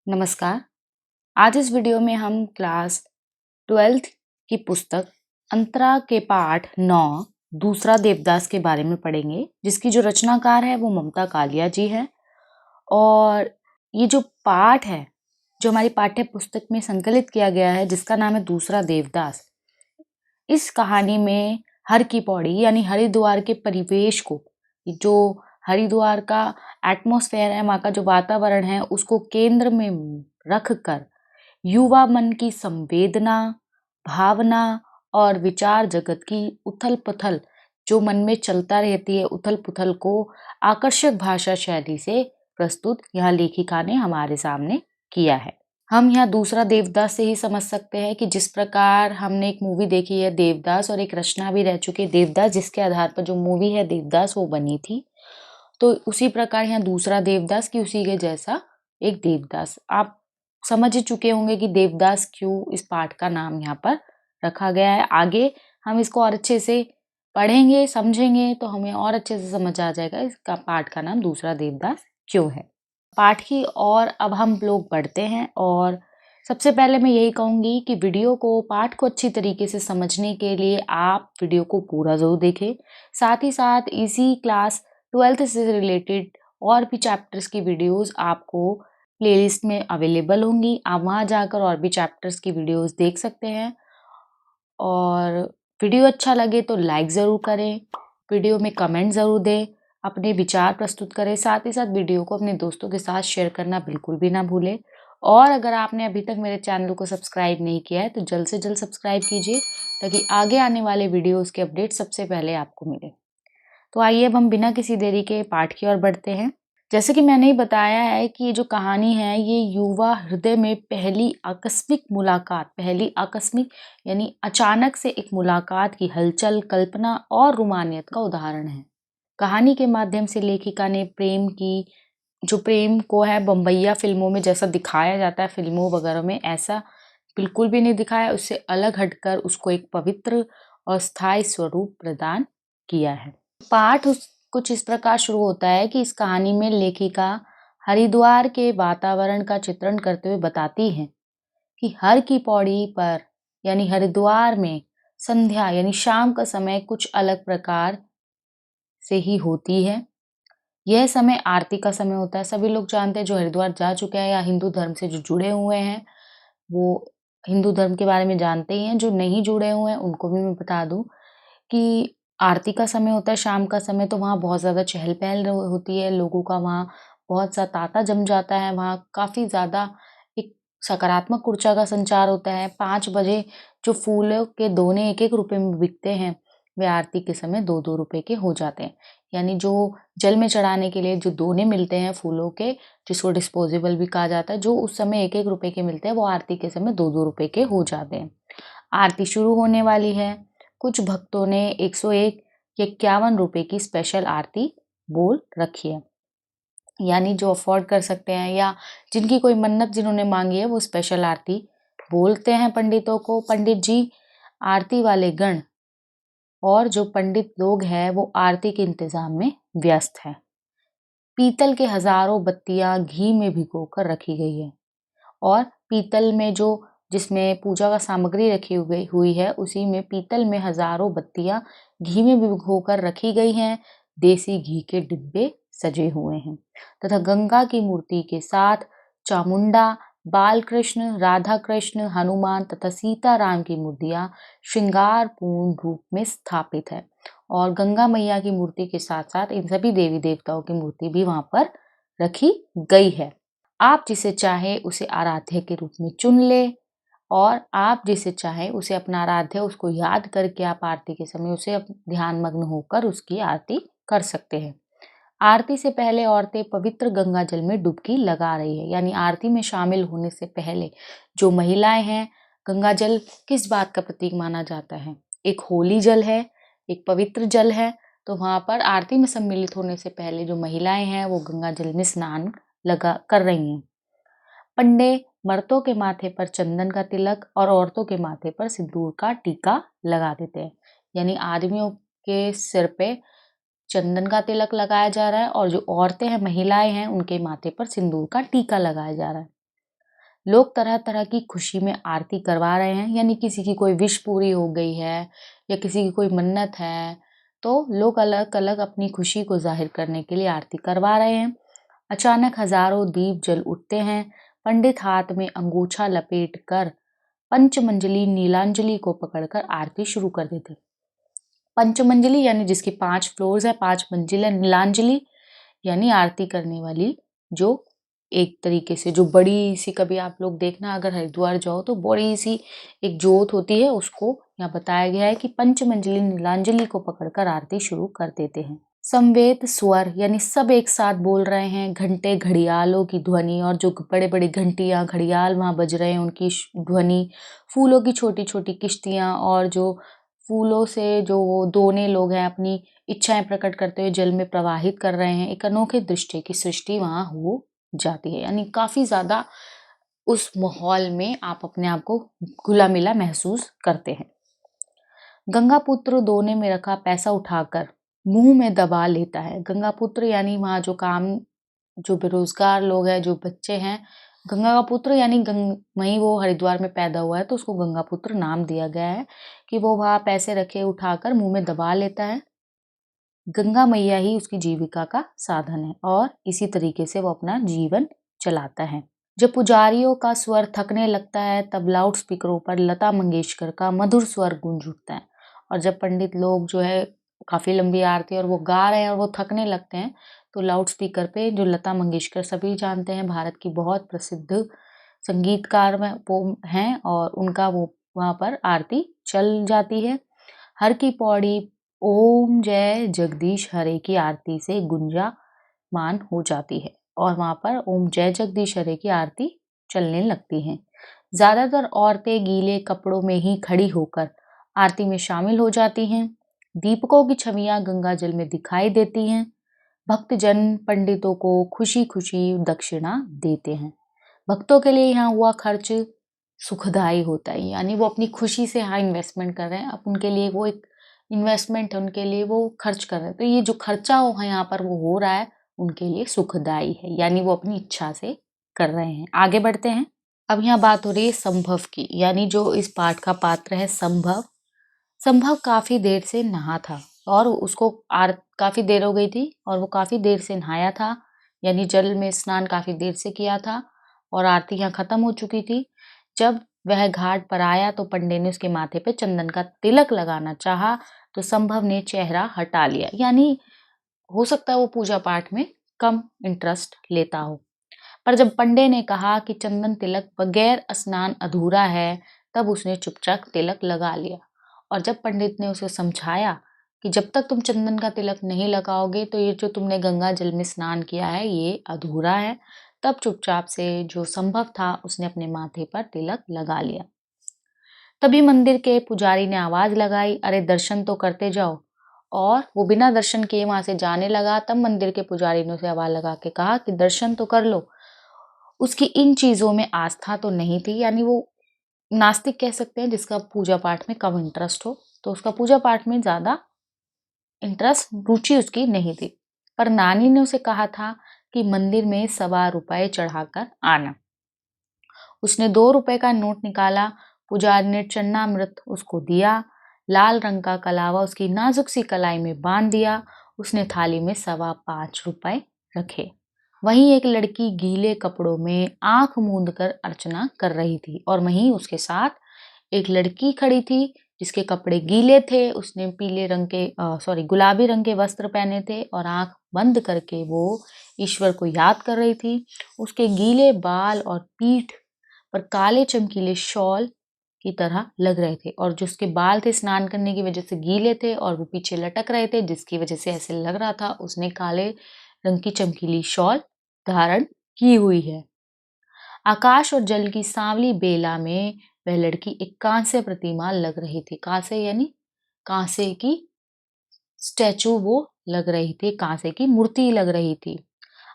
नमस्कार। आज इस वीडियो में हम क्लास 12th की पुस्तक अंतरा के पाठ 9 दूसरा देवदास के बारे में पढ़ेंगे, जिसकी जो रचनाकार है वो ममता कालिया जी है। और ये जो पाठ है जो हमारी पाठ्य पुस्तक में संकलित किया गया है, जिसका नाम है दूसरा देवदास। इस कहानी में हर की पौड़ी यानी हरिद्वार के परिवेश को, जो हरिद्वार का एटमॉस्फेयर है, वहाँ का जो वातावरण है, उसको केंद्र में रख कर युवा मन की संवेदना, भावना और विचार जगत की उथल-पुथल जो मन में चलता रहती है, उथल-पुथल को आकर्षक भाषा शैली से प्रस्तुत यहाँ लेखिका ने हमारे सामने किया है। हम यहाँ दूसरा देवदास से ही समझ सकते हैं कि जिस प्रकार हमने एक मूवी देखी है देवदास, और एक रचना भी रह चुकी है देवदास, जिसके आधार पर जो मूवी है देवदास वो बनी थी, तो उसी प्रकार यहाँ दूसरा देवदास की उसी के जैसा एक देवदास। आप समझ ही चुके होंगे कि देवदास क्यों इस पाठ का नाम यहाँ पर रखा गया है। आगे हम इसको और अच्छे से पढ़ेंगे, समझेंगे, तो हमें और अच्छे से समझ आ जाएगा इसका पाठ का नाम दूसरा देवदास क्यों है। पाठ की और अब हम लोग बढ़ते हैं, और सबसे पहले मैं यही कहूँगी कि पाठ को अच्छी तरीके से समझने के लिए आप वीडियो को पूरा ज़रूर देखें। साथ ही साथ इसी क्लास 12th से रिलेटेड और भी चैप्टर्स की वीडियोस आपको प्लेलिस्ट में अवेलेबल होंगी। आप वहाँ जाकर और भी चैप्टर्स की वीडियोस देख सकते हैं। और वीडियो अच्छा लगे तो लाइक ज़रूर करें, वीडियो में कमेंट ज़रूर दें, अपने विचार प्रस्तुत करें। साथ ही साथ वीडियो को अपने दोस्तों के साथ शेयर करना बिल्कुल भी ना भूलें। और अगर आपने अभी तक मेरे चैनल को सब्सक्राइब नहीं किया है तो जल्द से जल्द सब्सक्राइब कीजिए, ताकि आगे आने वाले वीडियोस के अपडेट सबसे पहले आपको मिले। तो आइए अब हम बिना किसी देरी के पाठ की ओर बढ़ते हैं। जैसे कि मैंने ही बताया है कि ये जो कहानी है ये युवा हृदय में पहली आकस्मिक यानी अचानक से एक मुलाकात की हलचल, कल्पना और रोमानियत का उदाहरण है। कहानी के माध्यम से लेखिका ने प्रेम को है बम्बैया फिल्मों में जैसा दिखाया जाता है, फिल्मों वगैरह में ऐसा बिल्कुल भी नहीं दिखाया, उससे अलग हटकर उसको एक पवित्र और स्थायी स्वरूप प्रदान किया है। कुछ इस प्रकार शुरू होता है कि इस कहानी में लेखिका हरिद्वार के वातावरण का चित्रण करते हुए बताती है कि हर की पौड़ी पर यानी हरिद्वार में संध्या यानी शाम का समय कुछ अलग प्रकार से ही होती है। यह समय आरती का समय होता है। सभी लोग जानते हैं, जो हरिद्वार जा चुके हैं या हिंदू धर्म से जो जुड़े हुए हैं वो हिंदू धर्म के बारे में जानते ही हैं। जो नहीं जुड़े हुए हैं उनको भी मैं बता दूं कि आरती का समय होता है शाम का समय, तो वहाँ बहुत ज़्यादा चहल-पहल होती है लोगों का, वहाँ बहुत सा तांता जम जाता है, वहाँ काफ़ी ज़्यादा एक सकारात्मक ऊर्जा का संचार होता है। 5 बजे जो फूलों के दोने 1-1 रुपए में बिकते हैं, वे आरती के समय 2-2 रुपए के हो जाते हैं। यानी जो जल में चढ़ाने के लिए जो दोने मिलते हैं फूलों के, जिसको डिस्पोजेबल भी कहा जाता है, जो उस समय 1-1 रुपए के मिलते हैं, वो आरती के समय 2-2 रुपए के हो जाते हैं। आरती शुरू होने वाली है। कुछ भक्तों ने 101 या 51 रुपए की स्पेशल आरती बोल रखी है। यानी जो अफोर्ड कर सकते हैं या जिनकी कोई मन्नत जिन्होंने मांगी है, वो स्पेशल आरती बोलते हैं पंडितों को। पंडित जी आरती वाले गण और जो पंडित लोग हैं वो आरती के इंतजाम में व्यस्त हैं। पीतल के हजारों बत्तियां घी में भिगोकर रखी गई है, और पीतल में जिसमें पूजा का सामग्री रखी हुई है, उसी में पीतल में हजारों बत्तियां घी में भिगोकर रखी गई हैं। देसी घी के डिब्बे सजे हुए हैं तथा गंगा की मूर्ति के साथ चामुंडा, बाल कृष्ण, राधा कृष्ण, हनुमान तथा सीताराम की मूर्तियां श्रृंगार पूर्ण रूप में स्थापित है। और गंगा मैया की मूर्ति के साथ साथ इन सभी देवी देवताओं की मूर्ति भी वहां पर रखी गई है। आप जिसे चाहे उसे आराध्य के रूप में चुन ले, और आप जिसे चाहे उसे अपना आराध्य उसको याद करके आप आरती के समय उसे ध्यान मग्न होकर उसकी आरती कर सकते हैं। आरती से पहले औरतें पवित्र गंगा जल में डुबकी लगा रही है। यानी आरती में शामिल होने से पहले जो महिलाएं हैं, गंगा जल किस बात का प्रतीक माना जाता है? एक होली जल है, एक पवित्र जल है। तो वहां पर आरती में सम्मिलित होने से पहले जो महिलाएं हैं वो गंगा जल में स्नान कर रही हैं। पंडे मर्दों के माथे पर चंदन का तिलक और औरतों के माथे पर सिंदूर का टीका लगा देते हैं। यानी आदमियों के सिर पे चंदन का तिलक लगाया जा रहा है, और जो औरतें हैं, महिलाएं हैं, उनके माथे पर सिंदूर का टीका लगाया जा रहा है। लोग तरह-तरह की खुशी में आरती करवा रहे हैं, यानी किसी की कोई विश पूरी हो गई है या किसी की कोई मन्नत है, तो लोग अलग-अलग अपनी खुशी को ज़ाहिर करने के लिए आरती करवा रहे हैं। अचानक हजारों दीप जल उठते हैं। पंडित हाथ में अंगूछा लपेट कर पंचमंजली नीलांजलि को पकड़कर आरती शुरू कर देते। पंचमंजली यानी जिसकी 5 फ्लोर्स है, 5 मंजिल है। नीलांजलि यानी आरती करने वाली, जो एक तरीके से जो बड़ी सी, कभी आप लोग देखना अगर हरिद्वार जाओ तो बड़ी सी एक जोत होती है, उसको यहाँ बताया गया है कि पंचमंजली नीलांजलि को पकड़कर आरती शुरू कर देते हैं। समवेत स्वर यानी सब एक साथ बोल रहे हैं। घंटे घड़ियालों की ध्वनि और जो बड़े बड़े घंटियां घड़ियाल वहां बज रहे हैं उनकी ध्वनि, फूलों की छोटी छोटी किश्तियां और जो फूलों से जो वो दोने लोग हैं अपनी इच्छाएं प्रकट करते हुए जल में प्रवाहित कर रहे हैं, एक अनोखे दृष्टि की सृष्टि वहां हो जाती है। यानी काफी ज्यादा उस माहौल में आप अपने आप को घुला मिला महसूस करते हैं। गंगा पुत्र दोने में रखा पैसा उठाकर मुंह में दबा लेता है। गंगा पुत्र यानी वहाँ जो बेरोजगार लोग हैं, जो बच्चे हैं, गंगा का पुत्र यानी वहीं वो हरिद्वार में पैदा हुआ है तो उसको गंगा पुत्र नाम दिया गया है कि वो वहाँ पैसे रखे उठाकर मुंह में दबा लेता है। गंगा मैया ही उसकी जीविका का साधन है और इसी तरीके से वो अपना जीवन चलाता है। जब पुजारियों का स्वर थकने लगता है तब लाउड स्पीकरों पर लता मंगेशकर का मधुर स्वर गूंज उठता है। और जब पंडित लोग जो है काफी लंबी आरती और वो गा रहे हैं और वो थकने लगते हैं तो लाउड स्पीकर पे जो लता मंगेशकर सभी जानते हैं, भारत की बहुत प्रसिद्ध संगीतकार वो हैं, और उनका वो वहाँ पर आरती चल जाती है। हर की पौड़ी ओम जय जगदीश हरे की आरती से गुंजामान हो जाती है और वहां पर ओम जय जगदीश हरे की आरती चलने लगती है। ज्यादातर औरतें गीले कपड़ों में ही खड़ी होकर आरती में शामिल हो जाती हैं। दीपकों की छवियां गंगा जल में दिखाई देती हैं। भक्तजन पंडितों को खुशी खुशी दक्षिणा देते हैं। भक्तों के लिए यहाँ हुआ खर्च सुखदायी होता है, यानी वो अपनी खुशी से यहाँ इन्वेस्टमेंट कर रहे हैं। अब उनके लिए वो एक इन्वेस्टमेंट है, उनके लिए वो खर्च कर रहे हैं, तो ये जो खर्चा हो यहाँ पर वो हो रहा है उनके लिए सुखदायी है, यानी वो अपनी इच्छा से कर रहे हैं। आगे बढ़ते हैं। अब यहाँ बात हो रही है संभव की, यानी जो इस पाठ का पात्र है संभव। संभव काफी देर से नहा था और उसको काफी देर हो गई थी और वो काफी देर से नहाया था, यानी जल में स्नान काफी देर से किया था और आरती यहाँ खत्म हो चुकी थी। जब वह घाट पर आया तो पंडित ने उसके माथे पे चंदन का तिलक लगाना चाहा तो संभव ने चेहरा हटा लिया, यानी हो सकता है वो पूजा पाठ में कम इंटरेस्ट लेता हो। पर जब पंडे ने कहा कि चंदन तिलक बगैर स्नान अधूरा है तब उसने चुपचाप तिलक लगा लिया। और जब पंडित ने उसे समझाया कि जब तक तुम चंदन का तिलक नहीं लगाओगे तो ये जो तुमने गंगा जल में स्नान किया है ये अधूरा है, तब चुपचाप से जो संभव था उसने अपने माथे पर तिलक लगा लिया। तभी मंदिर के पुजारी ने आवाज लगाई, अरे दर्शन तो करते जाओ। और वो बिना दर्शन किए वहां से जाने लगा। तब मंदिर के पुजारी ने उसे आवाज लगा के कहा कि दर्शन तो कर लो। उसकी इन चीजों में आस्था तो नहीं थी, यानी वो नास्तिक कह सकते हैं जिसका पूजा पाठ में कम इंटरेस्ट हो, तो उसका पूजा पाठ में ज्यादा इंटरेस्ट रुचि उसकी नहीं थी। पर नानी ने उसे कहा था कि मंदिर में ₹1.25 चढ़ाकर आना। उसने 2 रुपए का नोट निकाला। पुजारी ने चन्नामृत उसको दिया। लाल रंग का कलावा उसकी नाजुक सी कलाई में बांध दिया। उसने थाली में ₹5.25 रखे। वहीं एक लड़की गीले कपड़ों में आंख मूंद कर अर्चना कर रही थी और वहीं उसके साथ एक लड़की खड़ी थी जिसके कपड़े गीले थे। उसने गुलाबी रंग के वस्त्र पहने थे और आंख बंद करके वो ईश्वर को याद कर रही थी। उसके गीले बाल और पीठ पर काले चमकीले शॉल की तरह लग रहे थे और जो उसके बाल थे स्नान करने की वजह से गीले थे और वो पीछे लटक रहे थे, जिसकी वजह से ऐसे लग रहा था उसने काले रंग की चमकीली शॉल धारण की हुई है। आकाश और जल की सांवली बेला में वह लड़की एक कांस्य प्रतिमा लग रही थी। कांस्य यानी कांसे की स्टैचू वो लग रही थी, कांसे की मूर्ति लग रही थी।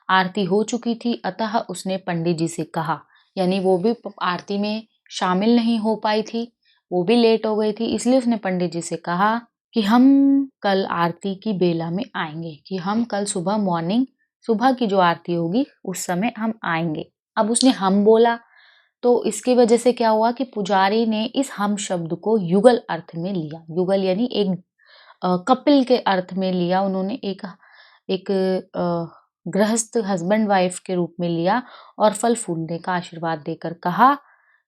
आरती हो चुकी थी, अतः उसने पंडित जी से कहा, यानी वो भी आरती में शामिल नहीं हो पाई थी, वो भी लेट हो गई थी, इसलिए उसने पंडित जी से कहा कि हम कल आरती की बेला में आएंगे, कि हम कल सुबह की जो आरती होगी उस समय हम आएंगे। अब उसने हम बोला तो इसकी वजह से क्या हुआ कि पुजारी ने इस हम शब्द को युगल अर्थ में लिया। युगल यानी एक कपिल के अर्थ में लिया उन्होंने, एक गृहस्थ हस्बैंड वाइफ के रूप में लिया और फल फूलने का आशीर्वाद देकर कहा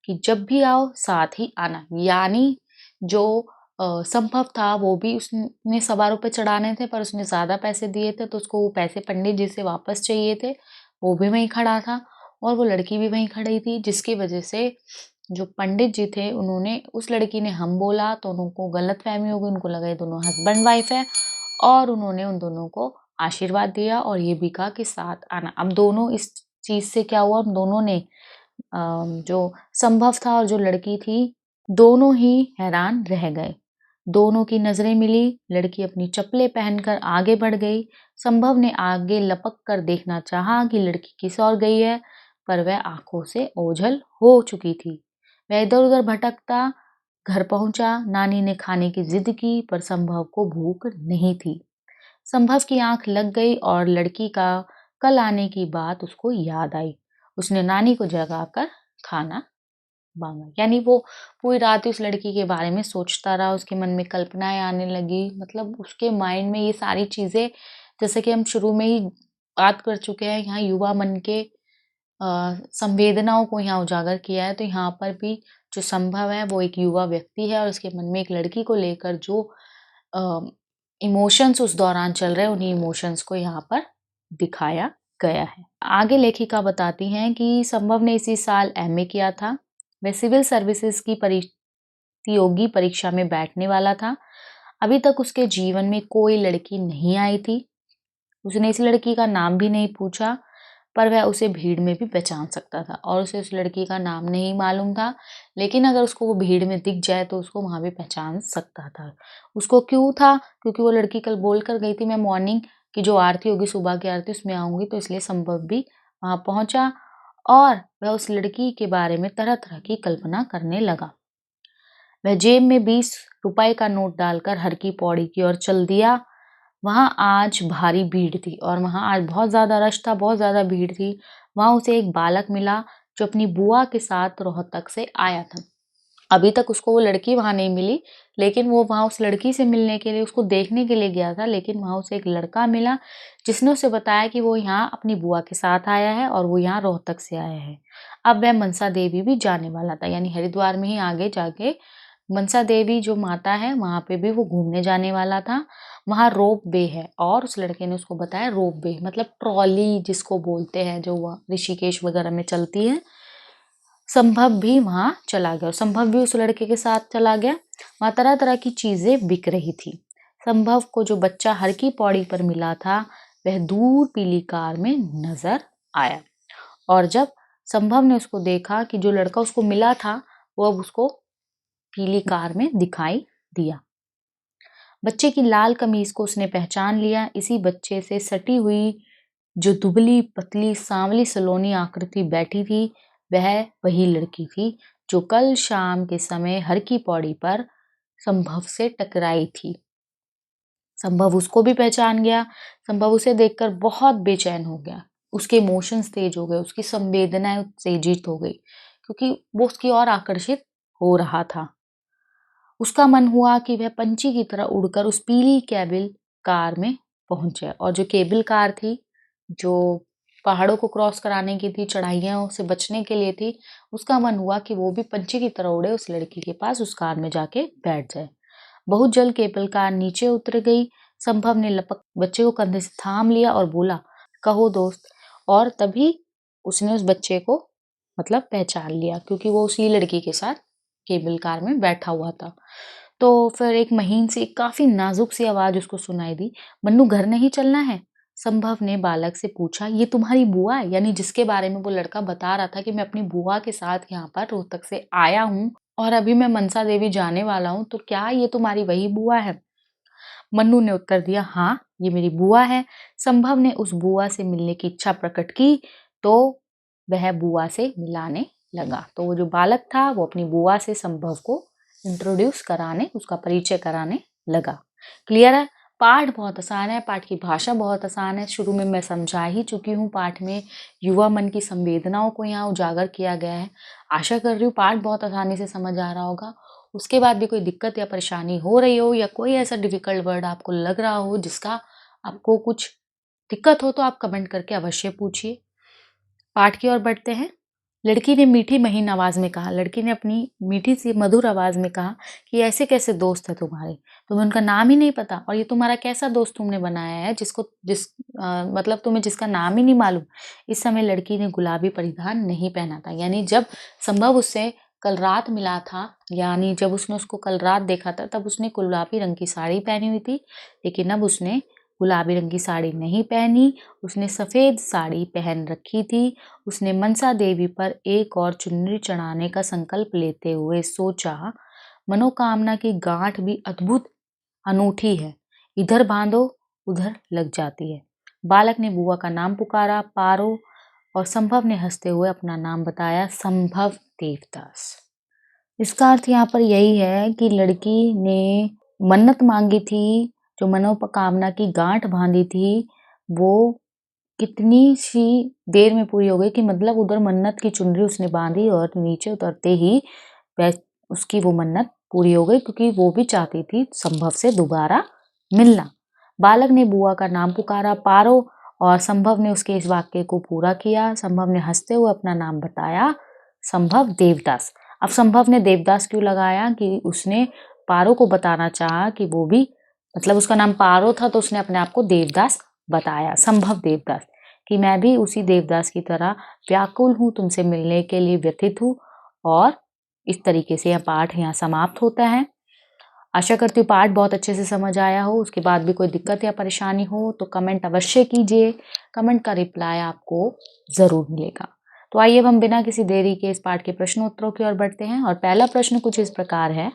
कि जब भी आओ साथ ही आना। यानी जो संभव था वो भी उसने ₹1.25 चढ़ाने थे, पर उसने ज़्यादा पैसे दिए थे तो उसको वो पैसे पंडित जी से वापस चाहिए थे। वो भी वहीं खड़ा था और वो लड़की भी वहीं खड़ी थी, जिसकी वजह से जो पंडित जी थे उन्होंने, उस लड़की ने हम बोला तो उनको गलतफहमी हो गई, उनको लगा ये दोनों हस्बैंड वाइफ है और उन्होंने उन दोनों को आशीर्वाद दिया और ये भी कहा कि साथ आना। अब दोनों, इस चीज़ से क्या हुआ, उन दोनों ने जो संभव था और जो लड़की थी, दोनों ही हैरान रह गए। दोनों की नज़रें मिली, लड़की अपनी चप्पलें पहनकर आगे बढ़ गई। संभव ने आगे लपक कर देखना चाहा कि लड़की किस ओर गई है, पर वह आँखों से ओझल हो चुकी थी। वह इधर-उधर भटकता घर पहुँचा। नानी ने खाने की ज़िद की, पर संभव को भूख नहीं थी। संभव की आँख लग गई और लड़की का कल आने की बात उसको याद आई। उसने नानी को जगाकर खाना माँगा। यानी वो पूरी रात ही उस लड़की के बारे में सोचता रहा, उसके मन में कल्पनाएँ आने लगी, मतलब उसके माइंड में ये सारी चीज़ें, जैसे कि हम शुरू में ही बात कर चुके हैं, यहाँ युवा मन के संवेदनाओं को यहाँ उजागर किया है, तो यहाँ पर भी जो संभव है वो एक युवा व्यक्ति है और उसके मन में एक लड़की को लेकर जो इमोशंस उस दौरान चल रहे हैं, उन्हीं इमोशंस को यहाँ पर दिखाया गया है। आगे लेखिका बताती हैं कि संभव ने इसी साल एमए किया था। वह सिविल सर्विसेज की प्रतियोगी परीक्षा में बैठने वाला था। अभी तक उसके जीवन में कोई लड़की नहीं आई थी। उसने इस लड़की का नाम भी नहीं पूछा, पर वह उसे भीड़ में भी पहचान सकता था और उसे उस लड़की का नाम नहीं मालूम था, लेकिन अगर उसको वो भीड़ में दिख जाए तो उसको वहाँ भी पहचान सकता था। उसको क्यों था? क्योंकि वो लड़की कल बोल कर गई थी, मैं मॉर्निंग की जो आरती होगी, सुबह की आरती, उसमें आऊँगी, तो इसलिए संभव भी वहाँ पहुँचा और वह उस लड़की के बारे में तरह-तरह की कल्पना करने लगा। वह जेब में ₹20 का नोट डालकर हर की पौड़ी की ओर चल दिया। वहाँ आज भारी भीड़ थी और वहाँ आज बहुत ज़्यादा रश था, बहुत ज़्यादा भीड़ थी। वहाँ उसे एक बालक मिला जो अपनी बुआ के साथ रोहतक से आया था। अभी तक उसको वो लड़की वहाँ नहीं मिली, लेकिन वो वहाँ उस लड़की से मिलने के लिए, उसको देखने के लिए गया था, लेकिन वहाँ उसे एक लड़का मिला जिसने उसे बताया कि वो यहाँ अपनी बुआ के साथ आया है और वो यहाँ रोहतक से आया है। अब वह मनसा देवी भी जाने वाला था, यानी हरिद्वार में ही आगे जाके मनसा देवी जो माता है वहाँ पे भी वो घूमने जाने वाला था। वहाँ रोप वे है और उस लड़के ने उसको बताया, रोप वे मतलब ट्रॉली जिसको बोलते हैं, जो वह ऋषिकेश वगैरह में चलती है। संभव भी वहाँ चला गया और संभव भी उस लड़के के साथ चला गया। वहाँ तरह तरह की चीजें बिक रही थी। संभव को जो बच्चा हर की पौड़ी पर मिला था वह दूर पीली कार में नजर आया और जब संभव ने उसको देखा कि जो लड़का उसको मिला था वो अब उसको पीली कार में दिखाई दिया। बच्चे की लाल कमीज को उसने पहचान लिया। इसी बच्चे से सटी हुई जो दुबली पतली सांवली सलोनी आकृति बैठी थी, वह वही लड़की थी जो कल शाम के समय हर की पौड़ी पर संभव से टकराई थी। संभव उसको भी पहचान गया। संभव उसे देखकर बहुत बेचैन हो गया। उसके इमोशंस तेज हो गए, उसकी संवेदनाएं उत्तेजित हो गई क्योंकि वो उसकी ओर आकर्षित हो रहा था। उसका मन हुआ कि वह पंछी की तरह उड़कर उस पीली केबल कार में पहुंचे और जो केबल कार थी, जो पहाड़ों को क्रॉस कराने की थी, चढ़ाइयों से बचने के लिए थी, उसका मन हुआ कि वो भी पंछी की तरह उड़े उस लड़की के पास, उस कार में जाके बैठ जाए। बहुत जल्द केबल कार नीचे उतर गई। संभव ने लपक बच्चे को कंधे से थाम लिया और बोला, कहो दोस्त। और तभी उसने उस बच्चे को मतलब पहचान लिया क्योंकि वो उसी लड़की के साथ केबल कार में बैठा हुआ था। तो फिर एक महीन सी काफी नाजुक सी आवाज उसको सुनाई दी, मन्नू घर नहीं चलना है? संभव ने बालक से पूछा, ये तुम्हारी बुआ है? यानी जिसके बारे में वो लड़का बता रहा था कि मैं अपनी बुआ के साथ यहाँ पर रोहतक से आया हूँ और अभी मैं मनसा देवी जाने वाला हूँ, तो क्या ये तुम्हारी वही बुआ है? मन्नू ने उत्तर दिया, हाँ ये मेरी बुआ है। संभव ने उस बुआ से मिलने की इच्छा प्रकट की तो वह बुआ से मिलाने लगा। तो वो जो बालक था वो अपनी बुआ से संभव को इंट्रोड्यूस कराने, उसका परिचय कराने लगा। क्लियर है? पाठ बहुत आसान है, पाठ की भाषा बहुत आसान है। शुरू में मैं समझा ही चुकी हूँ, पाठ में युवा मन की संवेदनाओं को यहाँ उजागर किया गया है। आशा कर रही हूँ पाठ बहुत आसानी से समझ आ रहा होगा। उसके बाद भी कोई दिक्कत या परेशानी हो रही हो या कोई ऐसा डिफ़िकल्ट वर्ड आपको लग रहा हो जिसका आपको कुछ दिक्कत हो, तो आप कमेंट करके अवश्य पूछिए। पाठ की ओर बढ़ते हैं। लड़की ने मीठी महीन आवाज़ में कहा, लड़की ने अपनी मीठी सी मधुर आवाज़ में कहा कि ऐसे कैसे दोस्त हैं तुम्हारे, तुम्हें उनका नाम ही नहीं पता, और ये तुम्हारा कैसा दोस्त तुमने बनाया है मतलब तुम्हें जिसका नाम ही नहीं मालूम। इस समय लड़की ने गुलाबी परिधान नहीं पहना था, यानी जब संभव उससे कल रात मिला था, यानी जब उसने उसको कल रात देखा था, तब उसने गुलाबी रंग की साड़ी पहनी हुई थी। लेकिन अब उसने गुलाबी रंग की साड़ी नहीं पहनी, उसने सफ़ेद साड़ी पहन रखी थी। उसने मनसा देवी पर एक और चुनरी चढ़ाने का संकल्प लेते हुए सोचा, मनोकामना की गांठ भी अद्भुत अनूठी है, इधर बांधो उधर लग जाती है। बालक ने बुआ का नाम पुकारा, पारो, और संभव ने हंसते हुए अपना नाम बताया, संभव देवदास। इसका अर्थ यहाँ पर यही है कि लड़की ने मन्नत मांगी थी, जो मनोकामना की गांठ बांधी थी, वो कितनी सी देर में पूरी हो गई, कि मतलब उधर मन्नत की चुनरी उसने बांधी और नीचे उतरते ही उसकी वो मन्नत पूरी हो गई, क्योंकि वो भी चाहती थी संभव से दोबारा मिलना। बालक ने बुआ का नाम पुकारा, पारो, और संभव ने उसके इस वाक्य को पूरा किया। संभव ने हंसते हुए अपना नाम बताया, संभव देवदास। अब संभव ने देवदास क्यों लगाया, कि उसने पारो को बताना चाहा कि वो भी, मतलब उसका नाम पारो था, तो उसने अपने आप को देवदास बताया, संभव देवदास, कि मैं भी उसी देवदास की तरह व्याकुल हूँ, तुमसे मिलने के लिए व्यथित हूँ। और इस तरीके से यह पाठ यहाँ समाप्त होता है। आशा करती हूँ पाठ बहुत अच्छे से समझ आया हो। उसके बाद भी कोई दिक्कत या परेशानी हो तो कमेंट अवश्य कीजिए, कमेंट का रिप्लाई आपको ज़रूर मिलेगा। तो आइए अब हम बिना किसी देरी के इस पाठ के प्रश्नोत्तरों की ओर बढ़ते हैं। और पहला प्रश्न कुछ इस प्रकार है।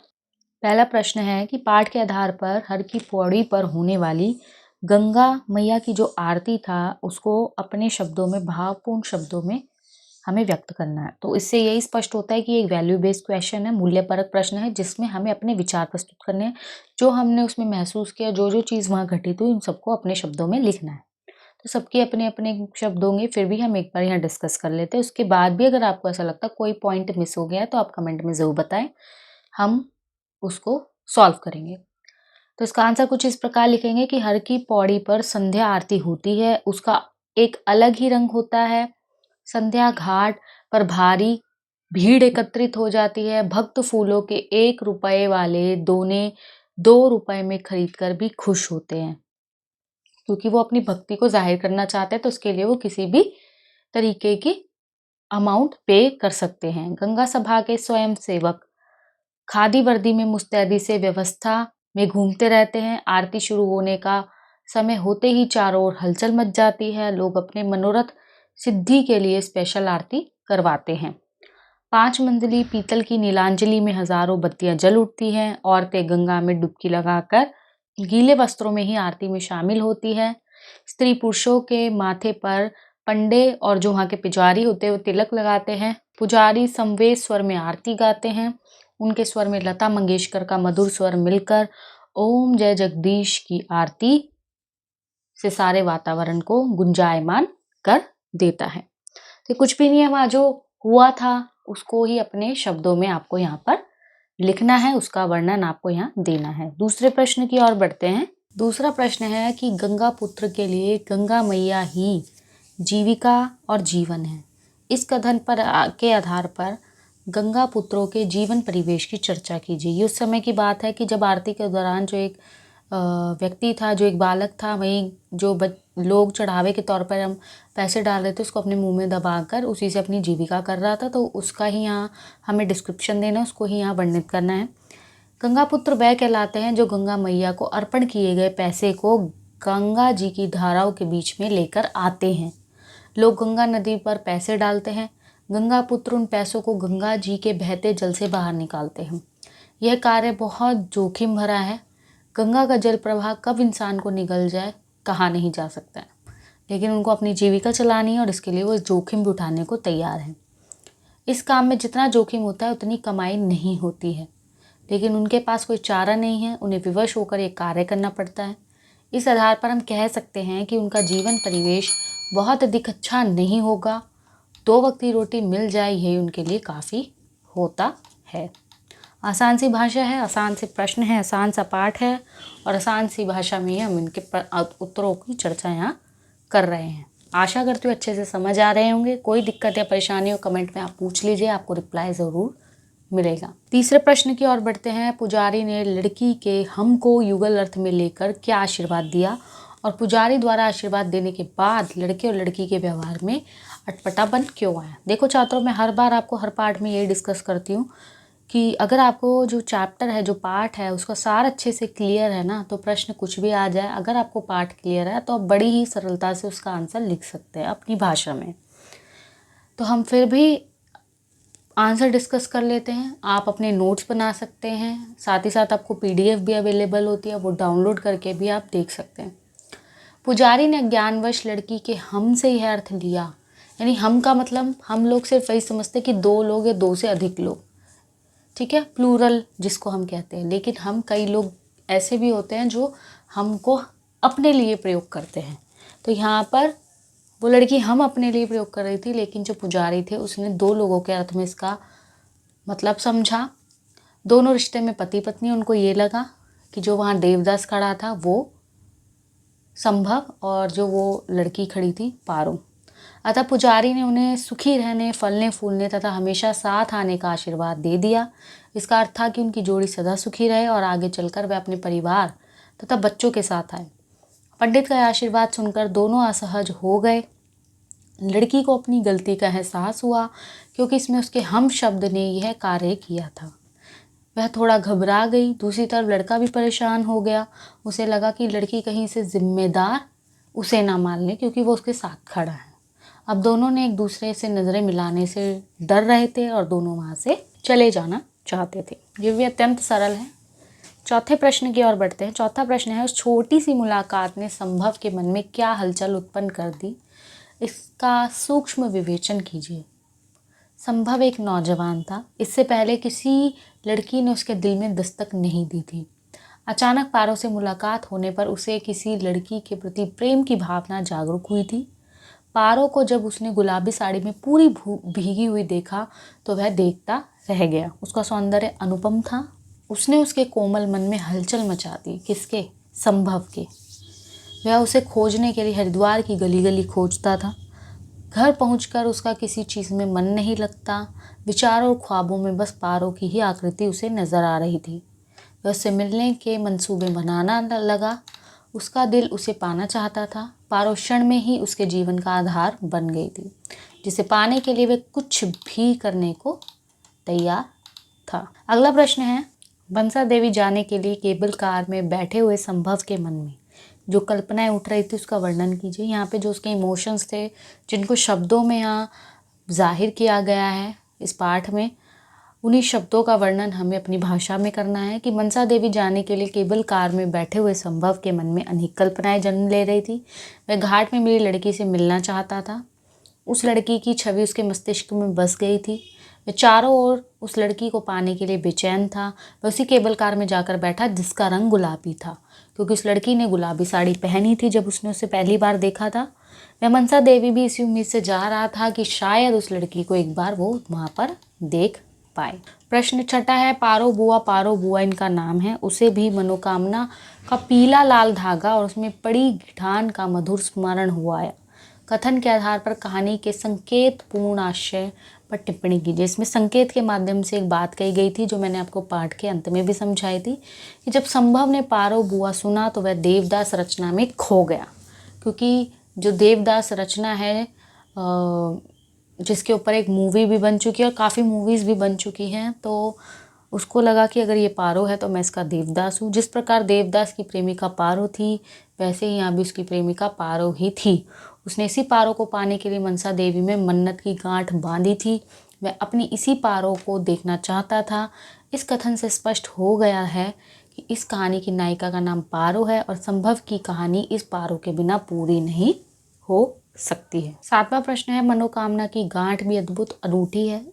पहला प्रश्न है कि पाठ के आधार पर हर की पौड़ी पर होने वाली गंगा मैया की जो आरती था, उसको अपने शब्दों में, भावपूर्ण शब्दों में हमें व्यक्त करना है। तो इससे यही स्पष्ट होता है कि एक वैल्यू बेस्ड क्वेश्चन है, मूल्यपरक प्रश्न है, जिसमें हमें अपने विचार प्रस्तुत करने हैं। जो हमने उसमें महसूस किया, जो जो चीज़ वहाँ घटित हुई, उन सबको अपने शब्दों में लिखना है। तो सबके अपने अपने शब्द होंगे, फिर भी हम एक बार यहाँ डिस्कस कर लेते हैं। उसके बाद भी अगर आपको ऐसा लगता है कोई पॉइंट मिस हो गया है, तो आप कमेंट में ज़रूर बताएं, हम उसको सॉल्व करेंगे। तो इसका आंसर कुछ इस प्रकार लिखेंगे कि हर की पौड़ी पर संध्या आरती होती है, उसका एक अलग ही रंग होता है। संध्या घाट पर भारी भीड़ एकत्रित हो जाती है। भक्त फूलों के 1 रुपए वाले दोने 2 रुपए में खरीदकर भी खुश होते हैं, क्योंकि वो अपनी भक्ति को जाहिर करना चाहते हैं, तो उसके लिए वो किसी भी तरीके की अमाउंट पे कर सकते हैं। गंगा सभा के स्वयं सेवक खादी वर्दी में मुस्तैदी से व्यवस्था में घूमते रहते हैं। आरती शुरू होने का समय होते ही चारों ओर हलचल मच जाती है। लोग अपने मनोरथ सिद्धि के लिए स्पेशल आरती करवाते हैं। 5 मंजिली पीतल की नीलांजलि में हजारों बत्तियां जल उठती हैं। औरतें गंगा में डुबकी लगाकर गीले वस्त्रों में ही आरती में शामिल होती है। स्त्री पुरुषों के माथे पर पंडे और जो वहाँ के पुजारी होते हैं वो तिलक लगाते हैं। पुजारी समवेत स्वर में आरती गाते हैं। उनके स्वर में लता मंगेशकर का मधुर स्वर मिलकर ओम जय जगदीश की आरती से सारे वातावरण को गुंजायमान कर देता है। तो कुछ भी नहीं है, वहाँ जो हुआ था उसको ही अपने शब्दों में आपको यहाँ पर लिखना है, उसका वर्णन आपको यहाँ देना है। दूसरे प्रश्न की ओर बढ़ते हैं। दूसरा प्रश्न है कि गंगा पुत्र के लिए गंगा मैया ही जीविका और जीवन है। इस कथन पर के आधार पर गंगा पुत्रों के जीवन परिवेश की चर्चा कीजिए। ये उस समय की बात है कि जब आरती के दौरान जो एक व्यक्ति था, जो एक बालक था, वहीं जो लोग चढ़ावे के तौर पर हम पैसे डाल रहे थे, उसको अपने मुंह में दबाकर उसी से अपनी जीविका कर रहा था। तो उसका ही यहाँ हमें डिस्क्रिप्शन देना है, उसको ही यहाँ वर्णित करना है। गंगा पुत्र वह कहलाते हैं जो गंगा मैया को अर्पण किए गए पैसे को गंगा जी की धाराओं के बीच में लेकर आते हैं। लोग गंगा नदी पर पैसे डालते हैं। गंगा पुत्र उन पैसों को गंगा जी के बहते जल से बाहर निकालते हैं। यह कार्य बहुत जोखिम भरा है। गंगा का जल प्रवाह कब इंसान को निगल जाए कहा नहीं जा सकता है, लेकिन उनको अपनी जीविका चलानी है और इसके लिए वो जोखिम भी उठाने को तैयार हैं। इस काम में जितना जोखिम होता है उतनी कमाई नहीं होती है, लेकिन उनके पास कोई चारा नहीं है, उन्हें विवश होकर ये कार्य करना पड़ता है। इस आधार पर हम कह सकते हैं कि उनका जीवन परिवेश बहुत अधिक अच्छा नहीं होगा। 2 वक्त की रोटी मिल जाए यही उनके लिए काफ़ी होता है। आसान सी भाषा है, आसान से प्रश्न है, आसान सा पाठ है और आसान सी भाषा में ही हम इनके उत्तरों की चर्चा यहाँ कर रहे हैं। आशा करती हूँ अच्छे से समझ आ रहे होंगे। कोई दिक्कत या परेशानी हो कमेंट में आप पूछ लीजिए, आपको रिप्लाई ज़रूर मिलेगा। तीसरे प्रश्न की ओर बढ़ते हैं। पुजारी ने लड़की के हम को युगल अर्थ में लेकर क्या आशीर्वाद दिया और पुजारी द्वारा आशीर्वाद देने के बाद लड़के और लड़की के व्यवहार में अटपटापन क्यों आया। देखो छात्रों, मैं हर बार आपको हर पाठ में यही डिस्कस करती हूँ कि अगर आपको जो चैप्टर है, जो पाठ है, उसका सार अच्छे से क्लियर है ना, तो प्रश्न कुछ भी आ जाए, अगर आपको पाठ क्लियर है तो आप बड़ी ही सरलता से उसका आंसर लिख सकते हैं अपनी भाषा में। तो हम फिर भी आंसर डिस्कस कर लेते हैं। आप अपने नोट्स बना सकते हैं, साथ ही साथ आपको PDF भी अवेलेबल होती है, वो डाउनलोड करके भी आप देख सकते हैं। पुजारी ने ज्ञानवश लड़की के हम से यह अर्थ लिया, यानी हम का मतलब हम लोग सिर्फ वही समझते कि 2 लोग या 2 से अधिक लोग, ठीक है, प्लूरल जिसको हम कहते हैं। लेकिन हम कई लोग ऐसे भी होते हैं जो हमको अपने लिए प्रयोग करते हैं। तो यहाँ पर वो लड़की हम अपने लिए प्रयोग कर रही थी, लेकिन जो पुजारी थे उसने 2 लोगों के अर्थ में इसका मतलब समझा। दोनों रिश्ते में पति पत्नी, उनको ये लगा कि जो वहाँ देवदास खड़ा था वो संभव और जो वो लड़की खड़ी थी पारो। अतः पुजारी ने उन्हें सुखी रहने, फलने फूलने तथा हमेशा साथ आने का आशीर्वाद दे दिया। इसका अर्थ था कि उनकी जोड़ी सदा सुखी रहे और आगे चलकर वे अपने परिवार तथा बच्चों के साथ आए। पंडित का आशीर्वाद सुनकर दोनों असहज हो गए। लड़की को अपनी गलती का एहसास हुआ क्योंकि इसमें उसके हम शब्द ने यह कार्य किया था। वह थोड़ा घबरा गई। दूसरी तरफ लड़का भी परेशान हो गया। उसे लगा कि लड़की कहीं से जिम्मेदार उसे ना मान ले क्योंकि वो उसके साथ खड़ा है। अब दोनों ने एक दूसरे से नज़रें मिलाने से डर रहे थे और दोनों वहाँ से चले जाना चाहते थे। ये भी अत्यंत सरल है। चौथे प्रश्न की ओर बढ़ते हैं। चौथा प्रश्न है, उस छोटी सी मुलाकात ने संभव के मन में क्या हलचल उत्पन्न कर दी, इसका सूक्ष्म विवेचन कीजिए। संभव एक नौजवान था। इससे पहले किसी लड़की ने उसके दिल में दस्तक नहीं दी थी। अचानक पारो से मुलाकात होने पर उसे किसी लड़की के प्रति प्रेम की भावना जागरूक हुई थी। पारो को जब उसने गुलाबी साड़ी में पूरी भीगी हुई देखा तो वह देखता रह गया। उसका सौंदर्य अनुपम था। उसने उसके कोमल मन में हलचल मचा दी। किसके? संभव के। वह उसे खोजने के लिए हरिद्वार की गली गली खोजता था। घर पहुंचकर उसका किसी चीज़ में मन नहीं लगता। विचारों और ख्वाबों में बस पारो की ही आकृति उसे नजर आ रही थी। वह उससे मिलने के मंसूबे बनाना लगा। उसका दिल उसे पाना चाहता था। पारो क्षण में ही उसके जीवन का आधार बन गई थी, जिसे पाने के लिए वह कुछ भी करने को तैयार था। अगला प्रश्न है, बंसा देवी जाने के लिए केबल कार में बैठे हुए संभव के मन में जो कल्पनाएं उठ रही थी उसका वर्णन कीजिए। यहाँ पे जो उसके इमोशंस थे जिनको शब्दों में यहाँ जाहिर किया गया है इस पाठ में, उन्हीं शब्दों का वर्णन हमें अपनी भाषा में करना है। कि मनसा देवी जाने के लिए केबल कार में बैठे हुए संभव के मन में अनेक कल्पनाएं जन्म ले रही थी। वह घाट में मिली लड़की से मिलना चाहता था। उस लड़की की छवि उसके मस्तिष्क में बस गई थी। वह चारों ओर उस लड़की को पाने के लिए बेचैन था। वह उसी केबल कार में जाकर बैठा जिसका रंग गुलाबी था, क्योंकि उस लड़की ने गुलाबी साड़ी पहनी थी जब उसने उसे पहली बार देखा था। वह मनसा देवी भी इसी उम्मीद से जा रहा था कि शायद उस लड़की को एक बार वो वहाँ पर देख पाए। प्रश्न छठा है, पारो बुआ इनका नाम है। उसे भी मनोकामना का पीला लाल धागा और उसमें पड़ी गिठान का मधुर स्मरण हुआ है। कथन के आधार पर कहानी के संकेत पूर्ण आशय पर टिप्पणी कीजिए। इसमें संकेत के माध्यम से एक बात कही गई थी जो मैंने आपको पाठ के अंत में भी समझाई थी कि जब संभव ने पारो बुआ सुना तो वह देवदास रचना में खो गया। क्योंकि जो देवदास रचना है जिसके ऊपर एक मूवी भी बन चुकी है और काफ़ी मूवीज़ भी बन चुकी हैं, तो उसको लगा कि अगर ये पारो है तो मैं इसका देवदास हूँ। जिस प्रकार देवदास की प्रेमिका पारो थी वैसे ही यहाँ भी उसकी प्रेमिका पारो ही थी। उसने इसी पारो को पाने के लिए मनसा देवी में मन्नत की गांठ बांधी थी। वह अपनी इसी पारो को देखना चाहता था। इस कथन से स्पष्ट हो गया है कि इस कहानी की नायिका का नाम पारो है और संभव की कहानी इस पारो के बिना पूरी नहीं हो सकती है। सातवां प्रश्न है, मनोकामना की गांठ भी अद्भुत अनूठी है,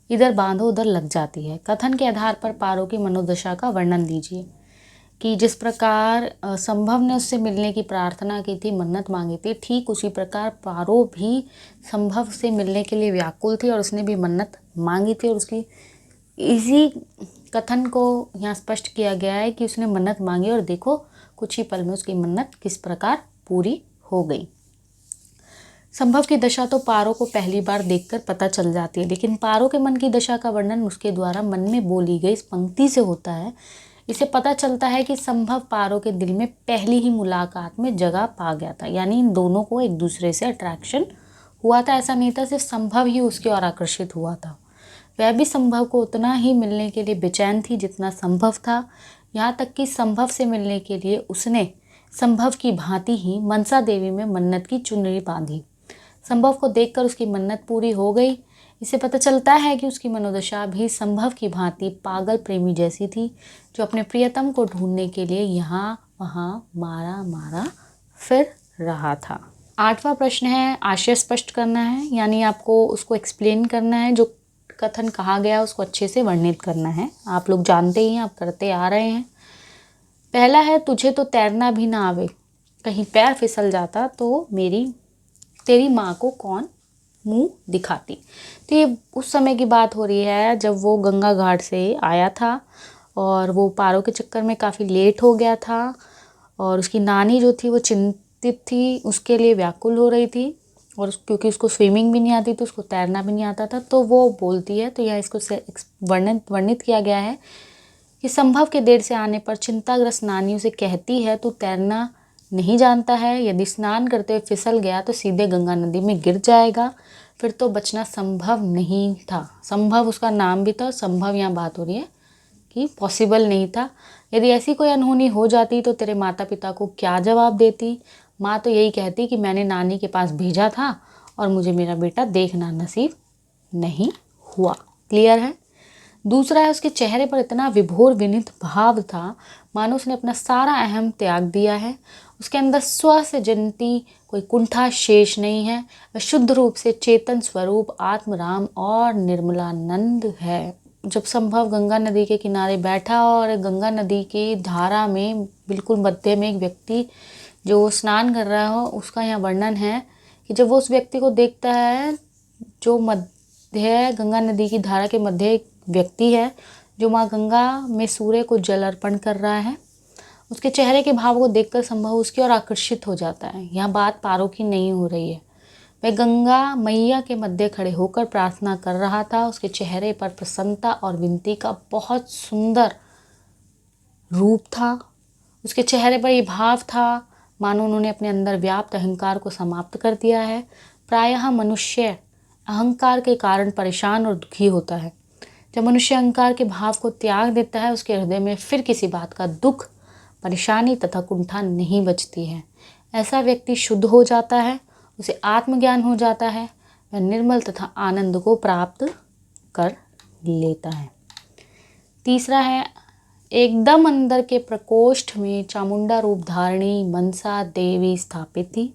इधर बांधो उधर लग जाती है। कथन के आधार पर पारो की मनोदशा का वर्णन दीजिए। कि जिस प्रकार संभव ने उससे मिलने की प्रार्थना की थी, मन्नत मांगी थी, ठीक उसी प्रकार पारो भी संभव से मिलने के लिए व्याकुल थी और उसने भी मन्नत मांगी थी। और उसकी इसी कथन को यहाँ स्पष्ट किया गया है कि उसने मन्नत मांगी और देखो कुछ ही पल में उसकी मन्नत किस प्रकार पूरी हो गई। संभव की दशा तो पारो को पहली बार देखकर पता चल जाती है, लेकिन पारो के मन की दशा का वर्णन उसके द्वारा मन में बोली गई इस पंक्ति से होता है। इसे पता चलता है कि संभव पारो के दिल में पहली ही मुलाकात में जगह पा गया था, यानी इन दोनों को एक दूसरे से अट्रैक्शन हुआ था। ऐसा नहीं था सिर्फ संभव ही उसकी ओर आकर्षित हुआ था, वह भी संभव को उतना ही मिलने के लिए बेचैन थी जितना संभव था। यहाँ तक कि संभव से मिलने के लिए उसने संभव की भांति ही मनसा देवी में मन्नत की चुनरी बांधी। संभव को देखकर उसकी मन्नत पूरी हो गई। इससे पता चलता है कि उसकी मनोदशा भी संभव की भांति पागल प्रेमी जैसी थी, जो अपने प्रियतम को ढूंढने के लिए यहाँ वहाँ मारा मारा फिर रहा था। 8वां प्रश्न है आशय स्पष्ट करना है, यानी आपको उसको एक्सप्लेन करना है, जो कथन कहा गया उसको अच्छे से वर्णित करना है। आप लोग जानते ही हैं, आप करते आ रहे हैं। पहला है तुझे तो तैरना भी ना आवे, कहीं पैर फिसल जाता तो तेरी माँ को कौन मुंह दिखाती। तो ये उस समय की बात हो रही है जब वो गंगा घाट से आया था और वो पारो के चक्कर में काफ़ी लेट हो गया था और उसकी नानी जो थी वो चिंतित थी, उसके लिए व्याकुल हो रही थी और क्योंकि उसको स्विमिंग भी नहीं आती थी, उसको तैरना भी नहीं आता था, तो वो बोलती है। तो यहाँ इसको वर्णित किया गया है कि संभव के देर से आने पर चिंताग्रस्त नानी उसे कहती है तू तैरना नहीं जानता है, यदि स्नान करते हुए फिसल गया तो सीधे गंगा नदी में गिर जाएगा, फिर तो बचना संभव नहीं था। संभव उसका नाम भी था, संभव यहाँ बात हो रही है कि पॉसिबल नहीं था। यदि ऐसी कोई अनहोनी हो जाती तो तेरे माता पिता को क्या जवाब देती। माँ तो यही कहती कि मैंने नानी के पास भेजा था और मुझे मेरा बेटा देखना नसीब नहीं हुआ। क्लियर है। दूसरा है उसके चेहरे पर इतना विभोर विनीत भाव था मानो उसने अपना सारा अहम त्याग दिया है। उसके अंदर स्व से जनती कोई कुंठा शेष नहीं है, वह शुद्ध रूप से चेतन स्वरूप आत्मराम और निर्मलानंद है। जब संभव गंगा नदी के किनारे बैठा और गंगा नदी की धारा में बिल्कुल मध्य में एक व्यक्ति जो स्नान कर रहा हो, उसका यहाँ वर्णन है कि जब वो उस व्यक्ति को देखता है जो मध्य गंगा नदी की धारा के मध्य एक व्यक्ति है जो माँ गंगा में सूर्य को जल अर्पण कर रहा है, उसके चेहरे के भाव को देखकर संभव उसकी ओर आकर्षित हो जाता है। यहाँ बात पारो की नहीं हो रही है, वह गंगा मैया के मध्य खड़े होकर प्रार्थना कर रहा था। उसके चेहरे पर प्रसन्नता और विनती का बहुत सुंदर रूप था। उसके चेहरे पर ये भाव था मानो उन्होंने अपने अंदर व्याप्त अहंकार को समाप्त कर दिया है। प्रायः मनुष्य अहंकार के कारण परेशान और दुखी होता है। जब मनुष्य अहंकार के भाव को त्याग देता है, उसके हृदय में फिर किसी बात का दुख, परेशानी तथा कुंठा नहीं बचती है। ऐसा व्यक्ति शुद्ध हो जाता है, उसे आत्मज्ञान हो जाता है, वह निर्मल तथा आनंद को प्राप्त कर लेता है। तीसरा है एकदम अंदर के प्रकोष्ठ में चामुंडा रूप धारणी मनसा देवी स्थापित थी।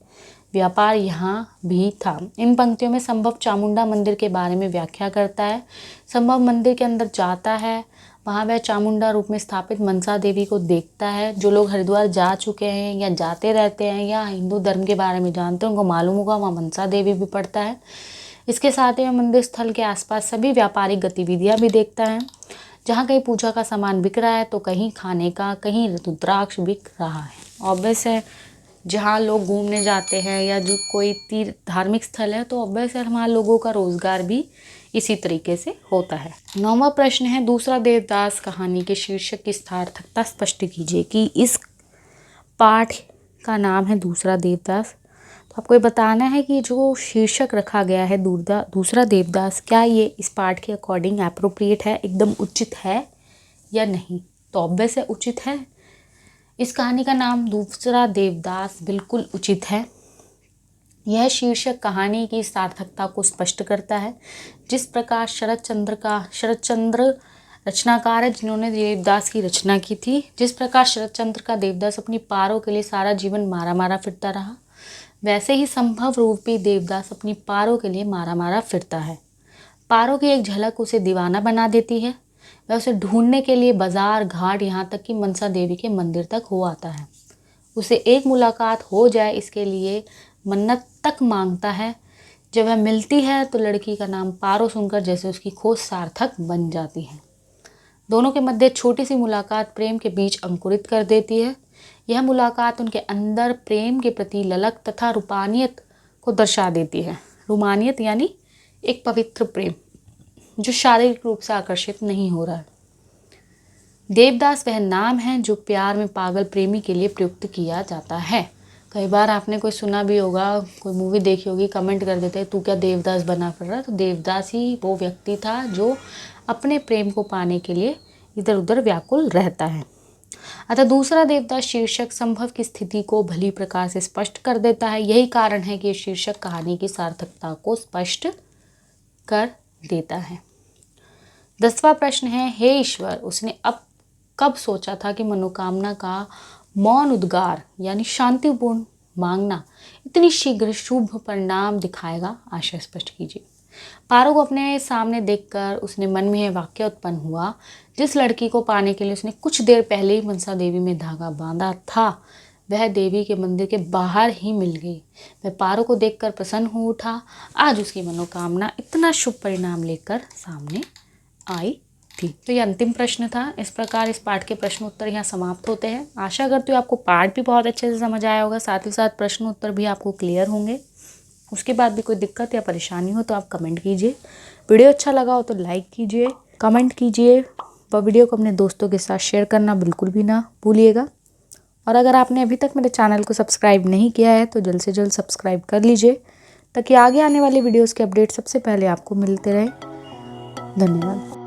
व्यापार यहाँ भी था। इन पंक्तियों में संभव चामुंडा मंदिर के बारे में व्याख्या करता है। संभव मंदिर के अंदर जाता है, वहाँ वह चामुंडा रूप में स्थापित मनसा देवी को देखता है। जो लोग हरिद्वार जा चुके हैं या जाते रहते हैं या हिंदू धर्म के बारे में जानते हैं उनको मालूम होगा वहाँ मनसा देवी भी पड़ता है। इसके साथ ही मंदिर स्थल के आसपास सभी व्यापारिक गतिविधियाँ भी देखता है। जहाँ कहीं पूजा का सामान बिक रहा है तो कहीं खाने का, कहीं रुद्राक्ष बिक रहा है। ऑब्वियस है जहाँ लोग घूमने जाते हैं या जो कोई धार्मिक स्थल है तो ऑब्वियस है वहाँ लोगों का रोजगार भी इसी तरीके से होता है। 9वां प्रश्न है दूसरा देवदास कहानी के शीर्षक की सार्थकता स्पष्ट कीजिए कि इस पाठ का नाम है दूसरा देवदास। तो आपको ये बताना है कि जो शीर्षक रखा गया है दूसरा देवदास, क्या ये इस पाठ के अकॉर्डिंग एप्रोप्रिएट है, एकदम उचित है या नहीं। तो ऑब्वियस है उचित है। इस कहानी का नाम दूसरा देवदास बिल्कुल उचित है। यह शीर्षक कहानी की सार्थकता को स्पष्ट करता है। जिस प्रकार शरतचंद्र रचनाकार है जिन्होंने देवदास की रचना की थी, जिस प्रकार शरतचंद्र का देवदास अपनी पारो के लिए सारा जीवन मारा मारा फिरता रहा, वैसे ही संभव रूपी देवदास अपनी पारो के लिए मारा मारा फिरता है। पारो की एक झलक उसे दीवाना बना देती है। वह उसे ढूंढने के लिए बाजार, घाट, यहाँ तक कि मनसा देवी के मंदिर तक हो आता है। उसे एक मुलाकात हो जाए इसके लिए मन्नत तक मांगता है। जब वह मिलती है तो लड़की का नाम पारो सुनकर जैसे उसकी खोज सार्थक बन जाती है। दोनों के मध्य छोटी सी मुलाकात प्रेम के बीज अंकुरित कर देती है। यह मुलाकात उनके अंदर प्रेम के प्रति ललक तथा रूपानियत को दर्शा देती है। रूमानियत यानी एक पवित्र प्रेम जो शारीरिक रूप से आकर्षित नहीं हो रहा है। देवदास वह नाम है जो प्यार में पागल प्रेमी के लिए प्रयुक्त किया जाता है। कई बार आपने कोई सुना भी होगा, कोई मूवी देखी होगी, कमेंट कर देते हैं तू क्या देवदास बना फिर रहा। तो देवदास ही वो व्यक्ति था जो अपने प्रेम को पाने के लिए इधर उधर व्याकुल रहता है। अतः दूसरा देवदास शीर्षक संभव की स्थिति को भली प्रकार से स्पष्ट कर देता है। यही कारण है कि ये शीर्षक कहानी की सार्थकता को स्पष्ट कर देता है। 10वां प्रश्न है, हे ईश्वर, उसने अब कब सोचा था कि मनोकामना का मौन उद्गार यानी शांतिपूर्ण मांगना इतनी शीघ्र शुभ परिणाम दिखाएगा? आशय स्पष्ट कीजिए। पारो को अपने सामने देखकर उसने मन में यह वाक्य उत्पन्न हुआ, जिस लड़की को पाने के लिए उसने कुछ देर पहले ही मनसा देवी में धागा बांधा था वह देवी के मंदिर के बाहर ही मिल गई। वह पारो को देखकर प्रसन्न हो उठा। आज उसकी मनोकामना इतना शुभ परिणाम लेकर सामने आई थी। तो ये अंतिम प्रश्न था। इस प्रकार इस पाठ के प्रश्न उत्तर यहाँ समाप्त होते हैं। आशा करती हूँ आपको पाठ भी बहुत अच्छे से समझ आया होगा, साथ ही साथ प्रश्न उत्तर भी आपको क्लियर होंगे। उसके बाद भी कोई दिक्कत या परेशानी हो तो आप कमेंट कीजिए। वीडियो अच्छा लगा हो तो लाइक कीजिए, कमेंट कीजिए व वीडियो को अपने दोस्तों के साथ शेयर करना बिल्कुल भी ना भूलिएगा। और अगर आपने अभी तक मेरे चैनल को सब्सक्राइब नहीं किया है तो जल्द से जल्द सब्सक्राइब कर लीजिए ताकि आगे आने वाली वीडियोज़ के अपडेट सबसे पहले आपको मिलते रहे। धन्यवाद।